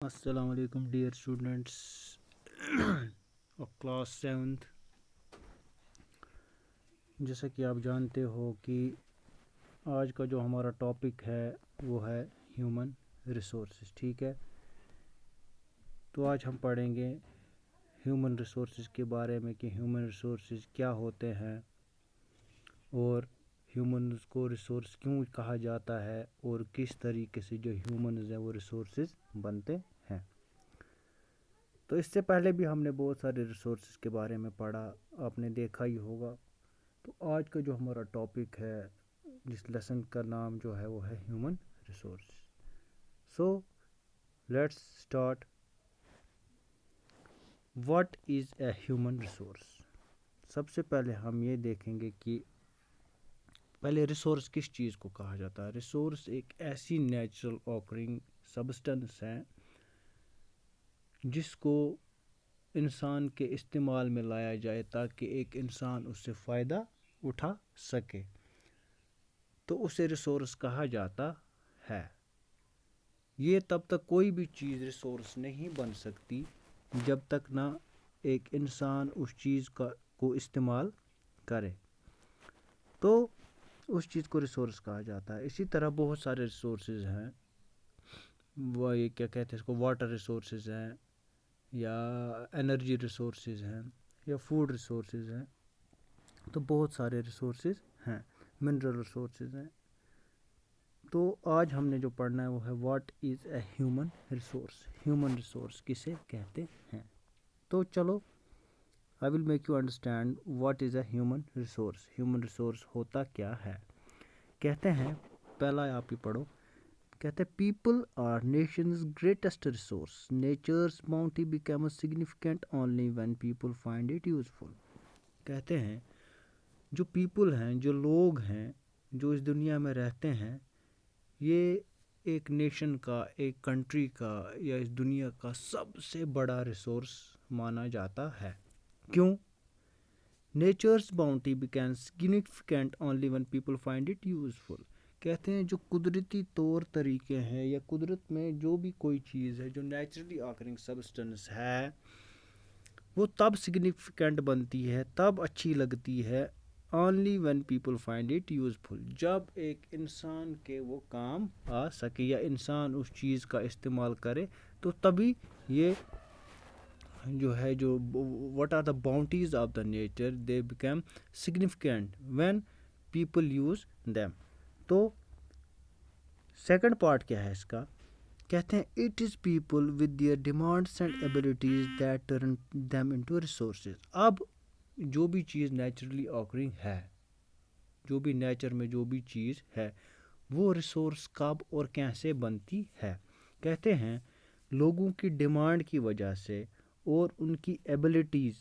السلام علیکم dear students of class 7th. جیسا کہ آپ جانتے ہو کہ آج کا جو ہمارا ٹاپک ہے وہ ہے ہیومن ریسورسز. ٹھیک ہے، تو آج ہم پڑھیں گے ہیومن ریسورسز کے بارے میں کہ ہیومن ریسورسز کیا ہوتے ہیں اور ہیومنز کو ریسورس کیوں کہا جاتا ہے اور کس طریقے سے جو ہیومنز ہیں وہ ریسورسز بنتے ہیں. تو اس سے پہلے بھی ہم نے بہت سارے ریسورسز کے بارے میں پڑھا، آپ نے دیکھا ہی ہوگا. تو آج کا جو ہمارا ٹاپک ہے، جس لیسن کا نام جو ہے وہ ہے human resource. So let's start. What is a human resource? سب سے پہلے ہم یہ دیکھیں گے کہ پہلے ریسورس کس چیز کو کہا جاتا ہے. ریسورس ایک ایسی نیچرل آکرنگ سبسٹنس ہے جس کو انسان کے استعمال میں لایا جائے تاکہ ایک انسان اس سے فائدہ اٹھا سکے، تو اسے ریسورس کہا جاتا ہے. یہ تب تک کوئی بھی چیز ریسورس نہیں بن سکتی جب تک نہ ایک انسان اس چیز کو استعمال کرے، تو اس چیز کو ریسورس کہا جاتا ہے. اسی طرح بہت سارے ریسورسز ہیں، وہ یہ کیا کہتے ہیں اس کو، واٹر ریسورسز ہیں یا انرجی ریسورسز ہیں یا فوڈ ریسورسز ہیں. تو بہت سارے ریسورسز ہیں، منرل ریسورسز ہیں. تو آج ہم نے جو پڑھنا ہے وہ ہے what is a human resource. Human resource کسے کہتے ہیں؟ تو چلو I will make you understand what is a human resource. Human resource ہوتا کیا ہے؟ کہتے ہیں، پہلا آپ ہی پڑھو. کہتے ہیں people are nation's greatest resource. Nature's bounty becomes significant only when people find it useful. کہتے ہیں جو پیپل ہیں، جو لوگ ہیں، جو اس دنیا میں رہتے ہیں، یہ ایک نیشن کا، ایک کنٹری کا یا اس دنیا کا سب سے بڑا ریسورس مانا جاتا ہے. کیوں؟ Nature's bounty becomes significant only when people find it useful. کہتے ہیں جو قدرتی طور طریقے ہیں یا قدرت میں جو بھی کوئی چیز ہے جو نیچرلی آکرنگ سبسٹنس ہے، وہ تب سگنیفیکینٹ بنتی ہے، تب اچھی لگتی ہے only when people find it useful, جب ایک انسان کے وہ کام آ سکے یا انسان اس چیز کا استعمال کرے، تو تبھی یہ جو ہے جو what are the bounties of the nature they become significant when people use them. تو سیکنڈ پارٹ کیا ہے اس کا؟ کہتے ہیں it is people with their demands and abilities that turn them into resources. اب جو بھی چیز نیچرلی آکرنگ ہے، جو بھی نیچر میں جو بھی چیز ہے، وہ ریسورس کب اور کیسے بنتی ہے؟ کہتے ہیں لوگوں کی ڈیمانڈ کی وجہ سے اور ان کی ایبلٹیز،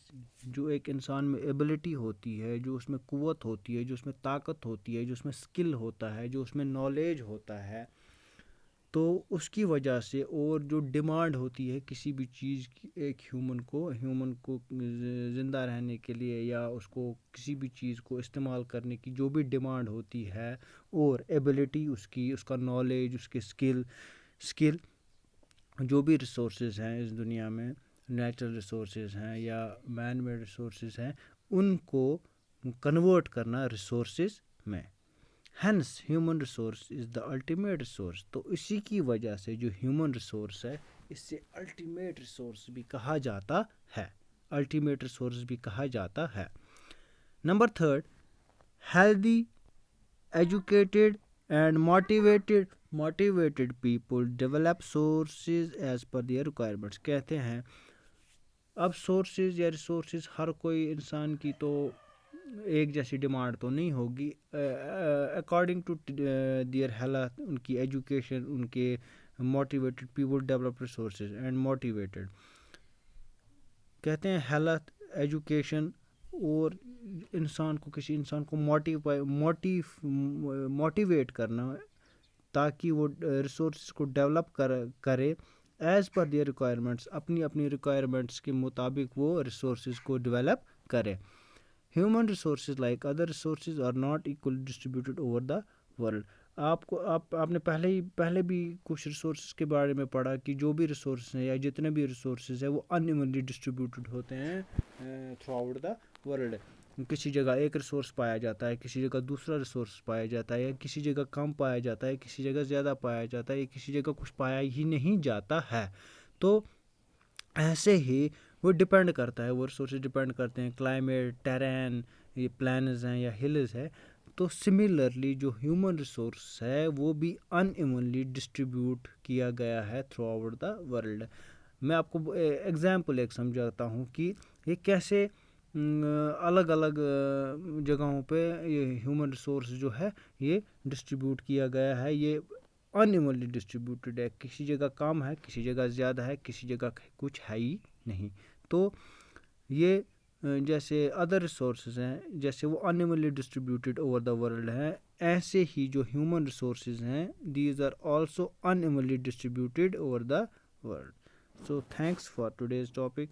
جو ایک انسان میں ایبلٹی ہوتی ہے، جو اس میں قوت ہوتی ہے، جو اس میں طاقت ہوتی ہے، جو اس میں سکل ہوتا ہے، جو اس میں نالج ہوتا ہے، تو اس کی وجہ سے اور جو ڈیمانڈ ہوتی ہے کسی بھی چیز کی، ایک ہیومن کو زندہ رہنے کے لیے یا اس کو کسی بھی چیز کو استعمال کرنے کی جو بھی ڈیمانڈ ہوتی ہے اور ایبلٹی اس کی، اس کا نالج، اس کے سکل، جو بھی ریسورسز ہیں اس دنیا میں، نیچرل ریسورسز ہیں یا مین میڈ ریسورسز ہیں، ان کو کنورٹ کرنا ریسورسز میں. Hence human resource is the ultimate resource. تو اسی کی وجہ سے جو ہیومن ریسورس ہے، اس سے الٹیمیٹ ریسورس بھی کہا جاتا ہے. الٹیمیٹ ریسورس بھی کہا جاتا ہے. Number third, healthy, educated and motivated people develop sources as per their requirements. کہتے ہیں اب سورسز یا ریسورسز ہر کوئی انسان کی تو ایک جیسی ڈیمانڈ تو نہیں ہوگی. اکارڈنگ ٹو دیئر ہیلتھ، ان کی ایجوکیشن، ان کے motivated people develop resources and motivated. کہتے ہیں ہیلتھ، ایجوکیشن اور کسی انسان کو موٹیویٹ کرنا تاکہ وہ ریسورسز کو ڈیولپ کرے ایز پر دیئر ریکوائرمنٹس، اپنی ریکوائرمنٹس کے مطابق وہ ریسورسز کو ڈیولپ کرے. Human resources like other resources are not equally distributed over the world. آپ نے پہلے بھی کچھ ریسورسز کے بارے میں پڑھا کہ جو بھی ریسورسز ہیں یا جتنے بھی ریسورسز ہیں وہ ان ایونلی ڈسٹریبیوٹیڈ ہوتے ہیں تھرو آؤٹ دا ورلڈ. کسی جگہ ایک ریسورس پایا جاتا ہے, کسی جگہ دوسرا ریسورس پایا جاتا ہے, یا کسی جگہ کم پایا جاتا ہے, کسی جگہ زیادہ پایا جاتا ہے, یا کسی جگہ کچھ پایا ہی نہیں جاتا ہے. تو ایسے ہی وہ ڈپینڈ کرتا ہے, وہ ریسورسز ڈپینڈ کرتے ہیں کلائمیٹ, ٹیرین, یہ پلینز ہیں یا ہلز ہے. تو سملرلی جو ہیومن ریسورس ہے وہ بھی ان ایونلی ڈسٹریبیوٹ کیا گیا ہے تھرو آؤٹ دا ورلڈ. میں آپ کو ایگزامپل ایک سمجھاتا ہوں کہ یہ کیسے الگ الگ جگہوں پہ یہ ہیومن ریسورس جو ہے یہ ڈسٹریبیوٹ کیا گیا ہے. یہ ان ایونلی ڈسٹریبیوٹیڈ ہے, کسی جگہ کم ہے, کسی جگہ زیادہ ہے, کسی جگہ کچھ ہے ہی نہیں. تو یہ جیسے ادر ریسورسز ہیں جیسے وہ unevenly distributed over the world ہیں, ایسے ہی جو ہیومن ریسورسز ہیں these are also unevenly distributed over the world. So thanks for today's topic.